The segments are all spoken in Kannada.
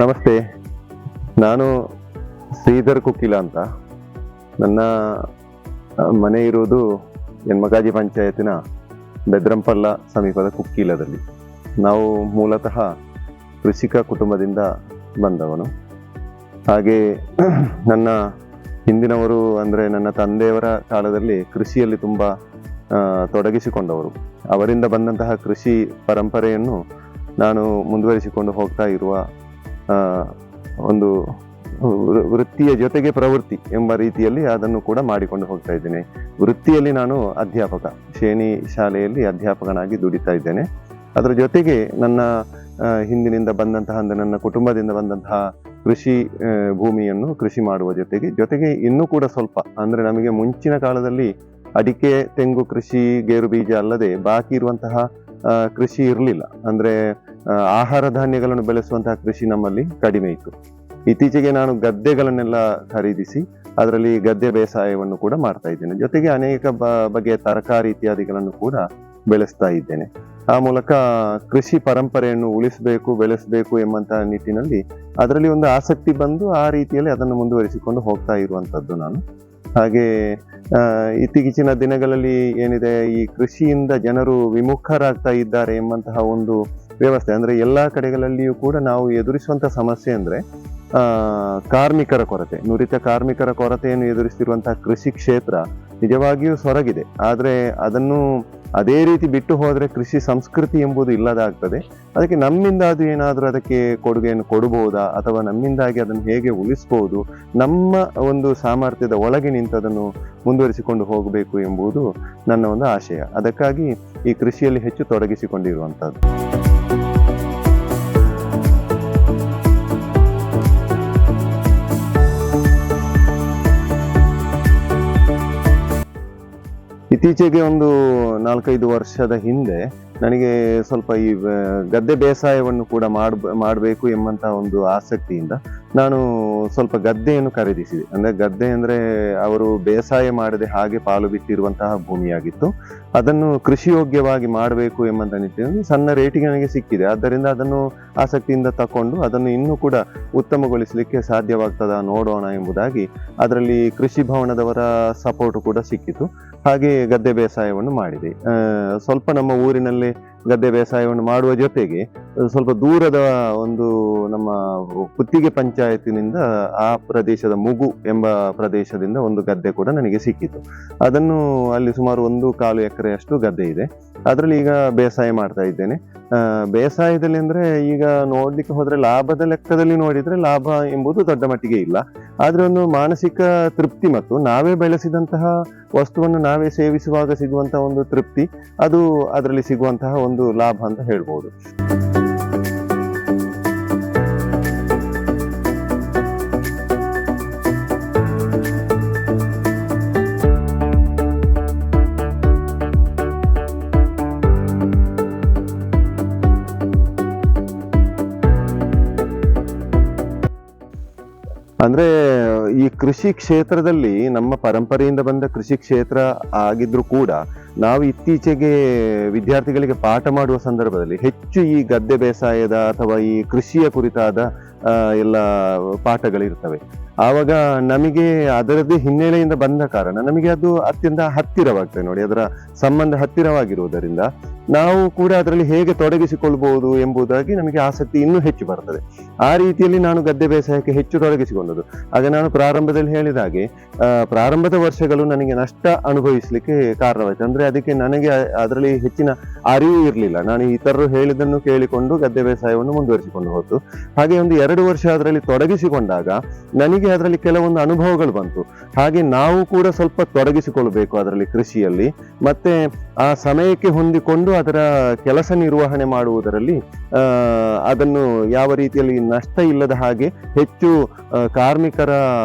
ನಮಸ್ತೆ. ನಾನು ಶ್ರೀಧರ್ ಕುಕ್ಕಿಲ ಅಂತ. ನನ್ನ ಮನೆ ಇರುವುದು ಯನ್ಮಗಾಜಿ ಪಂಚಾಯತಿನ ಬೆದ್ರಂಪಲ್ಲ ಸಮೀಪದ ಕುಕ್ಕಿಲದಲ್ಲಿ. ನಾವು ಮೂಲತಃ ಕೃಷಿಕ ಕುಟುಂಬದಿಂದ ಬಂದವನು. ಹಾಗೆ ನನ್ನ ಹಿಂದಿನವರು ಅಂದರೆ ನನ್ನ ತಂದೆಯವರ ಕಾಲದಲ್ಲಿ ಕೃಷಿಯಲ್ಲಿ ತುಂಬ ತೊಡಗಿಸಿಕೊಂಡವರು. ಅವರಿಂದ ಬಂದಂತಹ ಕೃಷಿ ಪರಂಪರೆಯನ್ನು ನಾನು ಮುಂದುವರಿಸಿಕೊಂಡು ಹೋಗ್ತಾ ಇರುವ ಒಂದು ವೃತ್ತಿಯ ಜೊತೆಗೆ ಪ್ರವೃತ್ತಿ ಎಂಬ ರೀತಿಯಲ್ಲಿ ಅದನ್ನು ಕೂಡ ಮಾಡಿಕೊಂಡು ಹೋಗ್ತಾ ಇದ್ದೇನೆ. ವೃತ್ತಿಯಲ್ಲಿ ನಾನು ಅಧ್ಯಾಪಕ, ಶೇಣಿ ಶಾಲೆಯಲ್ಲಿ ಅಧ್ಯಾಪಕನಾಗಿ ದುಡಿತಾ ಇದ್ದೇನೆ. ಅದರ ಜೊತೆಗೆ ನನ್ನ ಹಿಂದಿನಿಂದ ಬಂದಂತಹ ಅಂದರೆ ನನ್ನ ಕುಟುಂಬದಿಂದ ಬಂದಂತಹ ಕೃಷಿ ಭೂಮಿಯನ್ನು ಕೃಷಿ ಮಾಡುವ ಜೊತೆಗೆ ಇನ್ನೂ ಕೂಡ ಸ್ವಲ್ಪ ಅಂದರೆ ನಮಗೆ ಮುಂಚಿನ ಕಾಲದಲ್ಲಿ ಅಡಿಕೆ, ತೆಂಗು ಕೃಷಿ, ಗೇರು ಬೀಜ ಅಲ್ಲದೆ ಬಾಕಿ ಇರುವಂತಹ ಕೃಷಿ ಇರಲಿಲ್ಲ. ಅಂದರೆ ಆಹಾರ ಧಾನ್ಯಗಳನ್ನು ಬೆಳೆಸುವಂತಹ ಕೃಷಿ ನಮ್ಮಲ್ಲಿ ಕಡಿಮೆ ಇತ್ತು. ಇತ್ತೀಚೆಗೆ ನಾನು ಗದ್ದೆಗಳನ್ನೆಲ್ಲ ಖರೀದಿಸಿ ಅದರಲ್ಲಿ ಗದ್ದೆ ಬೇಸಾಯವನ್ನು ಕೂಡ ಮಾಡ್ತಾ ಇದ್ದೇನೆ. ಜೊತೆಗೆ ಅನೇಕ ಬಗೆಯ ತರಕಾರಿ ಇತ್ಯಾದಿಗಳನ್ನು ಕೂಡ ಬೆಳೆಸ್ತಾ ಇದ್ದೇನೆ. ಆ ಮೂಲಕ ಕೃಷಿ ಪರಂಪರೆಯನ್ನು ಉಳಿಸಬೇಕು, ಬೆಳೆಸಬೇಕು ಎಂಬಂತಹ ನಿಟ್ಟಿನಲ್ಲಿ ಅದರಲ್ಲಿ ಒಂದು ಆಸಕ್ತಿ ಬಂದು ಆ ರೀತಿಯಲ್ಲಿ ಅದನ್ನು ಮುಂದುವರಿಸಿಕೊಂಡು ಹೋಗ್ತಾ ಇರುವಂಥದ್ದು ನಾನು. ಹಾಗೆ ಇತ್ತೀಚಿನ ದಿನಗಳಲ್ಲಿ ಏನಿದೆ, ಈ ಕೃಷಿಯಿಂದ ಜನರು ವಿಮುಖರಾಗ್ತಾ ಇದ್ದಾರೆ ಎಂಬಂತಹ ಒಂದು ವ್ಯವಸ್ಥೆ. ಅಂದರೆ ಎಲ್ಲ ಕಡೆಗಳಲ್ಲಿಯೂ ಕೂಡ ನಾವು ಎದುರಿಸುವಂತಹ ಸಮಸ್ಯೆ ಅಂದರೆ ಕಾರ್ಮಿಕರ ಕೊರತೆ, ನುರಿತ ಕಾರ್ಮಿಕರ ಕೊರತೆಯನ್ನು ಎದುರಿಸ್ತಿರುವಂತಹ ಕೃಷಿ ಕ್ಷೇತ್ರ ನಿಜವಾಗಿಯೂ ಸೊರಗಿದೆ. ಆದರೆ ಅದನ್ನು ಅದೇ ರೀತಿ ಬಿಟ್ಟು ಹೋದರೆ ಕೃಷಿ ಸಂಸ್ಕೃತಿ ಎಂಬುದು ಇಲ್ಲದಾಗ್ತದೆ. ಅದಕ್ಕೆ ನಮ್ಮಿಂದ ಅದು ಏನಾದರೂ ಅದಕ್ಕೆ ಕೊಡುಗೆಯನ್ನು ಕೊಡಬಹುದಾ, ಅಥವಾ ನಮ್ಮಿಂದಾಗಿ ಅದನ್ನು ಹೇಗೆ ಉಳಿಸ್ಬೋದು, ನಮ್ಮ ಒಂದು ಸಾಮರ್ಥ್ಯದ ಒಳಗೆ ನಿಂತು ಅದನ್ನು ಮುಂದುವರಿಸಿಕೊಂಡು ಹೋಗಬೇಕು ಎಂಬುದು ನನ್ನ ಒಂದು ಆಶಯ. ಅದಕ್ಕಾಗಿ ಈ ಕೃಷಿಯಲ್ಲಿ ಹೆಚ್ಚು ತೊಡಗಿಸಿಕೊಂಡಿರುವಂಥದ್ದು. ಇತ್ತೀಚೆಗೆ ಒಂದು 4-5 ವರ್ಷದ ಹಿಂದೆ ನನಗೆ ಸ್ವಲ್ಪ ಈ ಗದ್ದೆ ಬೇಸಾಯವನ್ನು ಕೂಡ ಮಾಡಬೇಕು ಎಂಬಂತಹ ಒಂದು ಆಸಕ್ತಿಯಿಂದ ನಾನು ಸ್ವಲ್ಪ ಗದ್ದೆಯನ್ನು ಖರೀದಿಸಿದೆ. ಅಂದರೆ ಗದ್ದೆ ಅಂದರೆ ಅವರು ಬೇಸಾಯ ಮಾಡದೆ ಹಾಗೆ ಪಾಲು ಬಿಟ್ಟಿರುವಂತಹ ಭೂಮಿಯಾಗಿತ್ತು. ಅದನ್ನು ಕೃಷಿ ಯೋಗ್ಯವಾಗಿ ಮಾಡಬೇಕು ಎಂಬಂಥ ನಿಟ್ಟಿನಲ್ಲಿ ಸಣ್ಣ ರೇಟಿಗೆ ನನಗೆ ಸಿಕ್ಕಿದೆ. ಆದ್ದರಿಂದ ಅದನ್ನು ಆಸಕ್ತಿಯಿಂದ ತಕೊಂಡು ಅದನ್ನು ಇನ್ನೂ ಕೂಡ ಉತ್ತಮಗೊಳಿಸಲಿಕ್ಕೆ ಸಾಧ್ಯವಾಗ್ತದಾ ನೋಡೋಣ ಎಂಬುದಾಗಿ ಅದರಲ್ಲಿ ಕೃಷಿ ಭವನದವರ ಸಪೋರ್ಟ್ ಕೂಡ ಸಿಕ್ಕಿತು. ಹಾಗೆ ಗದ್ದೆ ಬೇಸಾಯವನ್ನು ಮಾಡಿದೆ. ಸ್ವಲ್ಪ ನಮ್ಮ ಊರಿನಲ್ಲಿ ಗದ್ದೆ ಬೇಸಾಯವನ್ನು ಮಾಡುವ ಜೊತೆಗೆ ಸ್ವಲ್ಪ ದೂರದ ಒಂದು ನಮ್ಮ ಕುತ್ತಿಗೆ ಪಂಚಾಯತಿನಿಂದ ಆ ಪ್ರದೇಶದ ಮುಗು ಎಂಬ ಪ್ರದೇಶದಿಂದ ಒಂದು ಗದ್ದೆ ಕೂಡ ನನಗೆ ಸಿಕ್ಕಿತು. ಅದನ್ನು ಅಲ್ಲಿ ಸುಮಾರು 1.25 ಎಕರೆಯಷ್ಟು ಗದ್ದೆ ಇದೆ. ಅದರಲ್ಲಿ ಈಗ ಬೇಸಾಯ ಮಾಡ್ತಾ ಇದ್ದೇನೆ. ಬೇಸಾಯದಲ್ಲಿ ಅಂದರೆ ಈಗ ನೋಡ್ಲಿಕ್ಕೆ ಹೋದರೆ ಲಾಭದ ಲೆಕ್ಕದಲ್ಲಿ ನೋಡಿದರೆ ಲಾಭ ಎಂಬುದು ದೊಡ್ಡ ಮಟ್ಟಿಗೆ ಇಲ್ಲ. ಆದರೆ ಒಂದು ಮಾನಸಿಕ ತೃಪ್ತಿ ಮತ್ತು ನಾವೇ ಬೆಳೆಸಿದಂತಹ ವಸ್ತುವನ್ನು ನಾವೇ ಸೇವಿಸುವಾಗ ಸಿಗುವಂತಹ ಒಂದು ತೃಪ್ತಿ, ಅದು ಅದರಲ್ಲಿ ಸಿಗುವಂತಹ ಒಂದು ಲಾಭ ಅಂತ ಹೇಳ್ಬೋದು. ಅಂದ್ರೆ ಈ ಕೃಷಿ ಕ್ಷೇತ್ರದಲ್ಲಿ ನಮ್ಮ ಪರಂಪರೆಯಿಂದ ಬಂದ ಕೃಷಿ ಕ್ಷೇತ್ರ ಆಗಿದ್ರೂ ಕೂಡ ನಾವು ಇತ್ತೀಚೆಗೆ ವಿದ್ಯಾರ್ಥಿಗಳಿಗೆ ಪಾಠ ಮಾಡುವ ಸಂದರ್ಭದಲ್ಲಿ ಹೆಚ್ಚು ಈ ಗದ್ದೆ ಬೇಸಾಯದ ಅಥವಾ ಈ ಕೃಷಿಯ ಕುರಿತಾದ ಎಲ್ಲ ಪಾಠಗಳಿರ್ತವೆ. ಆವಾಗ ನಮಗೆ ಅದರದ್ದೇ ಹಿನ್ನೆಲೆಯಿಂದ ಬಂದ ಕಾರಣ ನಮಗೆ ಅದು ಅತ್ಯಂತ ಹತ್ತಿರವಾಗ್ತದೆ ನೋಡಿ. ಅದರ ಸಂಬಂಧ ಹತ್ತಿರವಾಗಿರುವುದರಿಂದ ನಾವು ಕೂಡ ಅದರಲ್ಲಿ ಹೇಗೆ ತೊಡಗಿಸಿಕೊಳ್ಬಹುದು ಎಂಬುದಾಗಿ ನಮಗೆ ಆಸಕ್ತಿ ಇನ್ನೂ ಹೆಚ್ಚು ಬರ್ತದೆ. ಆ ರೀತಿಯಲ್ಲಿ ನಾನು ಗದ್ದೆ ಬೇಸಾಯಕ್ಕೆ ಹೆಚ್ಚು ತೊಡಗಿಸಿಕೊಂಡದ್ದು. ಆಗ ನಾನು ಪ್ರಾರಂಭದಲ್ಲಿ ಹೇಳಿದ ಹಾಗೆ ಪ್ರಾರಂಭದ ವರ್ಷಗಳು ನನಗೆ ನಷ್ಟ ಅನುಭವಿಸಲಿಕ್ಕೆ ಕಾರಣವಾಯಿತು. ಅಂದ್ರೆ ಅದಕ್ಕೆ ನನಗೆ ಅದರಲ್ಲಿ ಹೆಚ್ಚಿನ ಅರಿವು ಇರಲಿಲ್ಲ. ನಾನು ಇತರರು ಹೇಳಿದ್ದನ್ನು ಕೇಳಿಕೊಂಡು ಗದ್ದೆ ಬೇಸಾಯವನ್ನು ಮುಂದುವರಿಸಿಕೊಂಡು ಹೋದ್ದು. ಹಾಗೆ ಒಂದು 2 ವರ್ಷ ಅದರಲ್ಲಿ ತೊಡಗಿಸಿಕೊಂಡಾಗ ನನಗೆ ಅದರಲ್ಲಿ ಕೆಲವೊಂದು ಅನುಭವಗಳು ಬಂತು. ಹಾಗೆ ನಾವು ಕೂಡ ಸ್ವಲ್ಪ ತೊಡಗಿಸಿಕೊಳ್ಬೇಕು ಅದರಲ್ಲಿ ಕೃಷಿಯಲ್ಲಿ, ಮತ್ತೆ ಆ ಸಮಯಕ್ಕೆ ಹೊಂದಿಕೊಂಡು ಅದರ ಕೆಲಸ ನಿರ್ವಹಣೆ ಮಾಡುವುದರಲ್ಲಿ ಅದನ್ನು ಯಾವ ರೀತಿಯಲ್ಲಿ ನಷ್ಟ ಇಲ್ಲದ ಹಾಗೆ ಹೆಚ್ಚು ಕಾರ್ಮಿಕರ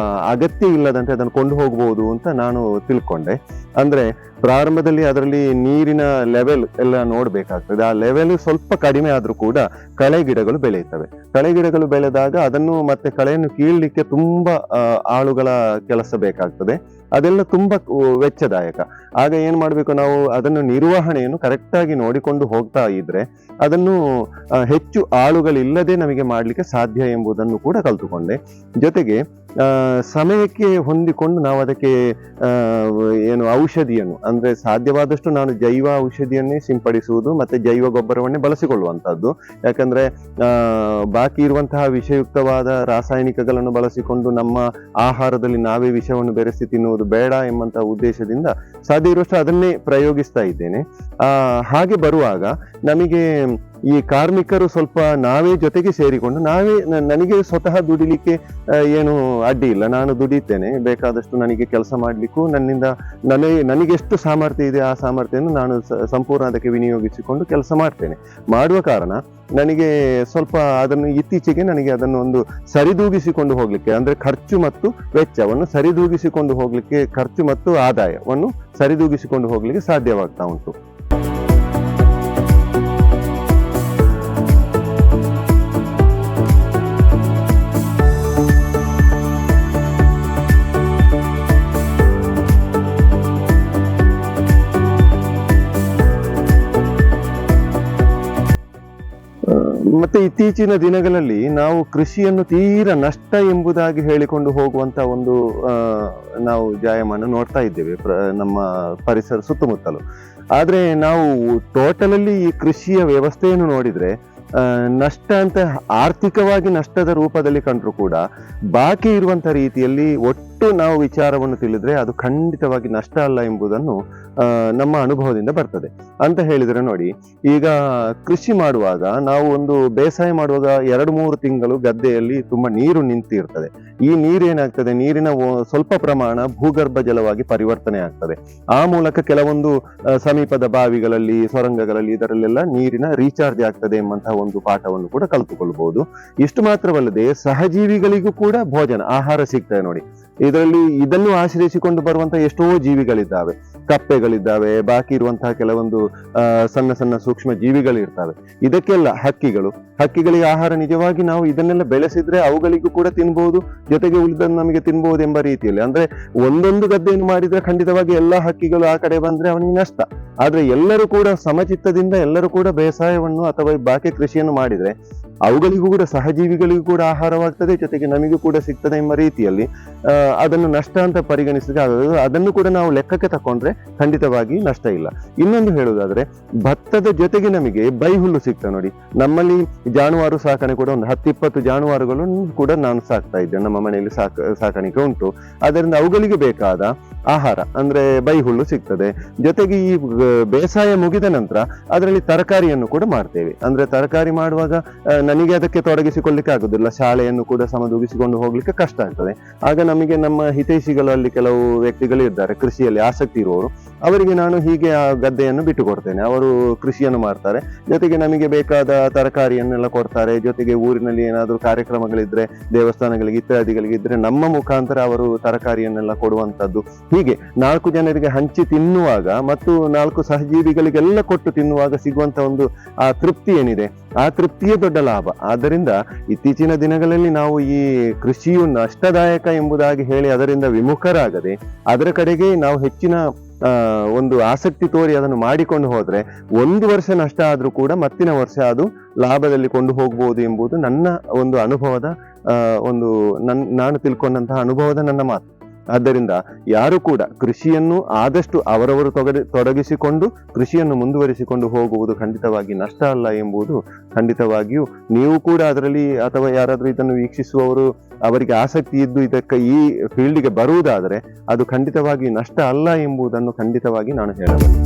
ಅಗತ್ಯ ಇಲ್ಲದಂತೆ ಅದನ್ನು ಕೊಂಡು ಹೋಗಬಹುದು ಅಂತ ನಾನು ತಿಳ್ಕೊಂಡೆ. ಅಂದ್ರೆ ಪ್ರಾರಂಭದಲ್ಲಿ ಅದರಲ್ಲಿ ನೀರಿನ ಲೆವೆಲ್ ಎಲ್ಲ ನೋಡ್ಬೇಕಾಗ್ತದೆ. ಆ ಲೆವೆಲ್ ಸ್ವಲ್ಪ ಕಡಿಮೆ ಆದ್ರೂ ಕೂಡ ಕಳೆ ಗಿಡಗಳು ಬೆಳೆಯುತ್ತವೆ. ಕಳೆ ಗಿಡಗಳು ಬೆಳೆದಾಗ ಅದನ್ನು ಮತ್ತೆ ಕಳೆಯನ್ನು ಕೀಳಲಿಕ್ಕೆ ತುಂಬಾ ಆಳುಗಳ ಕೆಲಸ ಬೇಕಾಗ್ತದೆ. ಅದೆಲ್ಲ ತುಂಬಾ ವೆಚ್ಚದಾಯಕ. ಆಗ ಏನ್ ಮಾಡ್ಬೇಕು, ನಾವು ಅದನ್ನು ನಿರ್ವಹಣೆಯನ್ನು ಕರೆಕ್ಟಾಗಿ ನೋಡಿಕೊಂಡು ಹೋಗ್ತಾ ಇದ್ರೆ ಅದನ್ನು ಹೆಚ್ಚು ಆಳುಗಳಿಲ್ಲದೆ ನಮಗೆ ಮಾಡ್ಲಿಕ್ಕೆ ಸಾಧ್ಯ ಎಂಬುದನ್ನು ಕೂಡ ಕಲ್ತುಕೊಂಡೆ. ಜೊತೆಗೆ ಸಮಯಕ್ಕೆ ಹೊಂದಿಕೊಂಡು ನಾವು ಅದಕ್ಕೆ ಏನು ಔಷಧಿಯನ್ನು, ಅಂದ್ರೆ ಸಾಧ್ಯವಾದಷ್ಟು ನಾನು ಜೈವ ಔಷಧಿಯನ್ನೇ ಸಿಂಪಡಿಸುವುದು ಮತ್ತೆ ಜೈವ ಗೊಬ್ಬರವನ್ನೇ ಬಳಸಿಕೊಳ್ಳುವಂತಹದ್ದು. ಯಾಕಂದ್ರೆ ಬಾಕಿ ಇರುವಂತಹ ವಿಷಯುಕ್ತವಾದ ರಾಸಾಯನಿಕಗಳನ್ನು ಬಳಸಿಕೊಂಡು ನಮ್ಮ ಆಹಾರದಲ್ಲಿ ನಾವೇ ವಿಷವನ್ನು ಬೆರೆಸಿ ತಿನ್ನುವುದು ಬೇಡ ಎಂಬಂತಹ ಉದ್ದೇಶದಿಂದ ಸಾಧ್ಯ ಇರುವಷ್ಟು ಅದನ್ನೇ ಪ್ರಯೋಗಿಸ್ತಾ ಇದ್ದೇನೆ. ಹಾಗೆ ಬರುವಾಗ ನಮಗೆ ಈ ಕಾರ್ಮಿಕರು ಸ್ವಲ್ಪ ನಾವೇ ಜೊತೆಗೆ ಸೇರಿಕೊಂಡು ನನಗೆ ಸ್ವತಃ ದುಡಿಲಿಕ್ಕೆ ಏನು ಅಡ್ಡಿ ಇಲ್ಲ, ನಾನು ದುಡಿತೇನೆ, ಬೇಕಾದಷ್ಟು ನನಗೆ ಕೆಲಸ ಮಾಡ್ಲಿಕ್ಕೂ ನನಗೆ ಎಷ್ಟು ಸಾಮರ್ಥ್ಯ ಇದೆ ಆ ಸಾಮರ್ಥ್ಯವನ್ನು ನಾನು ಸಂಪೂರ್ಣ ಅದಕ್ಕೆ ವಿನಿಯೋಗಿಸಿಕೊಂಡು ಕೆಲಸ ಮಾಡ್ತೇನೆ. ಮಾಡುವ ಕಾರಣ ನನಗೆ ಸ್ವಲ್ಪ ಅದನ್ನು ಇತ್ತೀಚೆಗೆ ನನಗೆ ಅದನ್ನು ಒಂದು ಸರಿದೂಗಿಸಿಕೊಂಡು ಹೋಗ್ಲಿಕ್ಕೆ, ಅಂದ್ರೆ ಖರ್ಚು ಮತ್ತು ವೆಚ್ಚವನ್ನು ಸರಿದೂಗಿಸಿಕೊಂಡು ಹೋಗ್ಲಿಕ್ಕೆ, ಖರ್ಚು ಮತ್ತು ಆದಾಯವನ್ನು ಸರಿದೂಗಿಸಿಕೊಂಡು ಹೋಗ್ಲಿಕ್ಕೆ ಸಾಧ್ಯವಾಗ್ತಾ ಉಂಟು. ಮತ್ತೆ ಇತ್ತೀಚಿನ ದಿನಗಳಲ್ಲಿ ನಾವು ಕೃಷಿಯನ್ನು ತೀರಾ ನಷ್ಟ ಎಂಬುದಾಗಿ ಹೇಳಿಕೊಂಡು ಹೋಗುವಂತ ಒಂದು ನಾವು ಜಾಯಮಾನ ನೋಡ್ತಾ ಇದ್ದೇವೆ ನಮ್ಮ ಪರಿಸರ ಸುತ್ತಮುತ್ತಲು. ಆದ್ರೆ ನಾವು ಟೋಟಲಲ್ಲಿ ಈ ಕೃಷಿಯ ವ್ಯವಸ್ಥೆಯನ್ನು ನೋಡಿದ್ರೆ ನಷ್ಟ ಅಂತ ಆರ್ಥಿಕವಾಗಿ ನಷ್ಟದ ರೂಪದಲ್ಲಿ ಕಂಡ್ರು ಕೂಡ ಬಾಕಿ ಇರುವಂತ ರೀತಿಯಲ್ಲಿ ಒಟ್ಟು ನಾವು ವಿಚಾರವನ್ನು ತಿಳಿದ್ರೆ ಅದು ಖಂಡಿತವಾಗಿ ನಷ್ಟ ಅಲ್ಲ ಎಂಬುದನ್ನು ನಮ್ಮ ಅನುಭವದಿಂದ ಬರ್ತದೆ. ಅಂತ ಹೇಳಿದ್ರೆ ನೋಡಿ, ಈಗ ಕೃಷಿ ಮಾಡುವಾಗ ನಾವು ಒಂದು ಬೇಸಾಯ ಮಾಡುವಾಗ 2-3 ತಿಂಗಳು ಗದ್ದೆಯಲ್ಲಿ ತುಂಬಾ ನೀರು ನಿಂತಿರ್ತದೆ. ಈ ನೀರೇನಾಗ್ತದೆ, ನೀರಿನ ಸ್ವಲ್ಪ ಪ್ರಮಾಣ ಭೂಗರ್ಭ ಜಲವಾಗಿ ಪರಿವರ್ತನೆ ಆಗ್ತದೆ. ಆ ಮೂಲಕ ಕೆಲವೊಂದು ಸಮೀಪದ ಬಾವಿಗಳಲ್ಲಿ, ಸೊರಂಗಗಳಲ್ಲಿ ಇದರಲ್ಲೆಲ್ಲ ನೀರಿನ ರೀಚಾರ್ಜ್ ಆಗ್ತದೆ ಎಂಬಂತಹ ಒಂದು ಪಾಠವನ್ನು ಕೂಡ ಕಲಿತುಕೊಳ್ಬಹುದು. ಇಷ್ಟು ಮಾತ್ರವಲ್ಲದೆ ಸಹಜೀವಿಗಳಿಗೂ ಕೂಡ ಆಹಾರ ಸಿಗ್ತದೆ ನೋಡಿ. ಇದನ್ನು ಆಶ್ರಯಿಸಿಕೊಂಡು ಬರುವಂತಹ ಎಷ್ಟೋ ಜೀವಿಗಳಿದ್ದಾವೆ, ಕಪ್ಪೆಗಳಿದ್ದಾವೆ, ಬಾಕಿ ಇರುವಂತಹ ಕೆಲವೊಂದು ಸಣ್ಣ ಸಣ್ಣ ಸೂಕ್ಷ್ಮ ಜೀವಿಗಳಿರ್ತವೆ. ಇದಕ್ಕೆಲ್ಲ ಹಕ್ಕಿಗಳಿಗೆ ಆಹಾರ ನಿಜವಾಗಿ ನಾವು ಇದನ್ನೆಲ್ಲ ಬೆಳೆಸಿದ್ರೆ ಅವುಗಳಿಗೂ ಕೂಡ ತಿನ್ಬಹುದು, ಜೊತೆಗೆ ಉಳಿದನ್ನು ನಮಗೆ ತಿನ್ಬಹುದು ಎಂಬ ರೀತಿಯಲ್ಲಿ. ಅಂದ್ರೆ ಒಂದೊಂದು ಗದ್ದೆಯನ್ನು ಮಾಡಿದ್ರೆ ಖಂಡಿತವಾಗಿ ಎಲ್ಲಾ ಹಕ್ಕಿಗಳು ಆ ಕಡೆ ಬಂದ್ರೆ ಅವನಿಗೆ ನಷ್ಟ. ಆದ್ರೆ ಎಲ್ಲರೂ ಕೂಡ ಸಮಚಿತ್ತದಿಂದ ಎಲ್ಲರೂ ಕೂಡ ಬೇಸಾಯವನ್ನು ಅಥವಾ ಬಾಕಿ ಕೃಷಿಯನ್ನು ಮಾಡಿದ್ರೆ ಅವುಗಳಿಗೂ ಕೂಡ, ಸಹಜೀವಿಗಳಿಗೂ ಕೂಡ ಆಹಾರವಾಗ್ತದೆ, ಜೊತೆಗೆ ನಮಗೂ ಕೂಡ ಸಿಗ್ತದೆ ಎಂಬ ರೀತಿಯಲ್ಲಿ ಅದನ್ನು ನಷ್ಟ ಅಂತ ಪರಿಗಣಿಸಿದ್ರೆ ಅದನ್ನು ಕೂಡ ನಾವು ಲೆಕ್ಕಕ್ಕೆ ತಕೊಂಡ್ರೆ ಖಂಡಿತವಾಗಿ ನಷ್ಟ ಇಲ್ಲ. ಇನ್ನೊಂದು ಹೇಳುವುದಾದ್ರೆ, ಭತ್ತದ ಜೊತೆಗೆ ನಮಗೆ ಬೈಹುಲ್ಲು ಸಿಗ್ತದೆ ನೋಡಿ. ನಮ್ಮಲ್ಲಿ ಜಾನುವಾರು ಸಾಕಣೆ ಕೂಡ ಒಂದು 10-20 ಜಾನುವಾರುಗಳನ್ನು ಕೂಡ ನಾನು ಸಾಕ್ತಾ ಇದ್ದೇನೆ, ನಮ್ಮ ಮನೆಯಲ್ಲಿ ಸಾಕಾಣಿಕೆ ಉಂಟು. ಅದರಿಂದ ಅವುಗಳಿಗೆ ಬೇಕಾದ ಆಹಾರ ಅಂದ್ರೆ ಬೈಹುಲ್ಲು ಸಿಗ್ತದೆ. ಜೊತೆಗೆ ಈ ಬೇಸಾಯ ಮುಗಿದ ನಂತರ ಅದರಲ್ಲಿ ತರಕಾರಿಯನ್ನು ಕೂಡ ಮಾಡ್ತೇವೆ. ಅಂದ್ರೆ ತರಕಾರಿ ಮಾಡುವಾಗ ನನಗೆ ಅದಕ್ಕೆ ತೊಡಗಿಸಿಕೊಳ್ಳಿಕ್ಕೆ ಆಗುದಿಲ್ಲ, ಶಾಲೆಯನ್ನು ಕೂಡ ಸಮದೂಗಿಸಿಕೊಂಡು ಹೋಗ್ಲಿಕ್ಕೆ ಕಷ್ಟ ಆಗ್ತದೆ. ಆಗ ನಮಗೆ ನಮ್ಮ ಹಿತೈಷಿಗಳಲ್ಲಿ ಕೆಲವು ವ್ಯಕ್ತಿಗಳು ಇದ್ದಾರೆ ಕೃಷಿಯಲ್ಲಿ ಆಸಕ್ತಿ ಇರುವವರು, ಅವರಿಗೆ ನಾನು ಹೀಗೆ ಆ ಗದ್ದೆಯನ್ನು ಬಿಟ್ಟು ಕೊಡ್ತೇನೆ. ಅವರು ಕೃಷಿಯನ್ನು ಮಾಡ್ತಾರೆ, ಜೊತೆಗೆ ನಮಗೆ ಬೇಕಾದ ತರಕಾರಿಯನ್ನೆಲ್ಲ ಕೊಡ್ತಾರೆ. ಜೊತೆಗೆ ಊರಿನಲ್ಲಿ ಏನಾದರೂ ಕಾರ್ಯಕ್ರಮಗಳಿದ್ರೆ, ದೇವಸ್ಥಾನಗಳಿಗೆ ಇತ್ಯಾದಿಗಳಿಗಿದ್ರೆ ನಮ್ಮ ಮುಖಾಂತರ ಅವರು ತರಕಾರಿಯನ್ನೆಲ್ಲ ಕೊಡುವಂತದ್ದು. ಹೀಗೆ 4 ಜನರಿಗೆ ಹಂಚಿ ತಿನ್ನುವಾಗ ಮತ್ತು 4 ಸಹಜೀವಿಗಳಿಗೆಲ್ಲ ಕೊಟ್ಟು ತಿನ್ನುವಾಗ ಸಿಗುವಂತ ಒಂದು ಆ ತೃಪ್ತಿ ಏನಿದೆ, ಆ ತೃಪ್ತಿಯೇ ದೊಡ್ಡ ಲಾಭ. ಆದ್ದರಿಂದ ಇತ್ತೀಚಿನ ದಿನಗಳಲ್ಲಿ ನಾವು ಈ ಕೃಷಿಯು ನಷ್ಟದಾಯಕ ಎಂಬುದಾಗಿ ಹೇಳಿ ಅದರಿಂದ ವಿಮುಖರಾಗದೆ ಅದರ ಕಡೆಗೆ ನಾವು ಹೆಚ್ಚಿನ ಒಂದು ಆಸಕ್ತಿ ತೋರಿ ಅದನ್ನು ಮಾಡಿಕೊಂಡು ಹೋದ್ರೆ 1 ವರ್ಷ ನಷ್ಟ ಆದ್ರೂ ಕೂಡ ಮತ್ತಿನ ವರ್ಷ ಅದು ಲಾಭದಲ್ಲಿ ಕೊಂಡು ಹೋಗ್ಬೋದು ಎಂಬುದು ನನ್ನ ಒಂದು ಅನುಭವದ ನಾನು ತಿಳ್ಕೊಂಡಂತಹ ಅನುಭವದ ನನ್ನ ಮಾತು. ಆದ್ದರಿಂದ ಯಾರು ಕೂಡ ಕೃಷಿಯನ್ನು ಆದಷ್ಟು ಅವರವರು ತೊಡಗಿಸಿಕೊಂಡು ಕೃಷಿಯನ್ನು ಮುಂದುವರಿಸಿಕೊಂಡು ಹೋಗುವುದು ಖಂಡಿತವಾಗಿ ನಷ್ಟ ಅಲ್ಲ ಎಂಬುದು ಖಂಡಿತವಾಗಿಯೂ ನೀವು ಕೂಡ ಅದರಲ್ಲಿ, ಅಥವಾ ಯಾರಾದರೂ ಇದನ್ನು ವೀಕ್ಷಿಸುವವರು ಅವರಿಗೆ ಆಸಕ್ತಿ ಇದ್ದು ಇದಕ್ಕೆ ಈ ಫೀಲ್ಡ್ಗೆ ಬರುವುದಾದರೆ ಅದು ಖಂಡಿತವಾಗಿ ನಷ್ಟ ಅಲ್ಲ ಎಂಬುದನ್ನು ಖಂಡಿತವಾಗಿ ನಾನು ಹೇಳಬಲ್ಲೆ.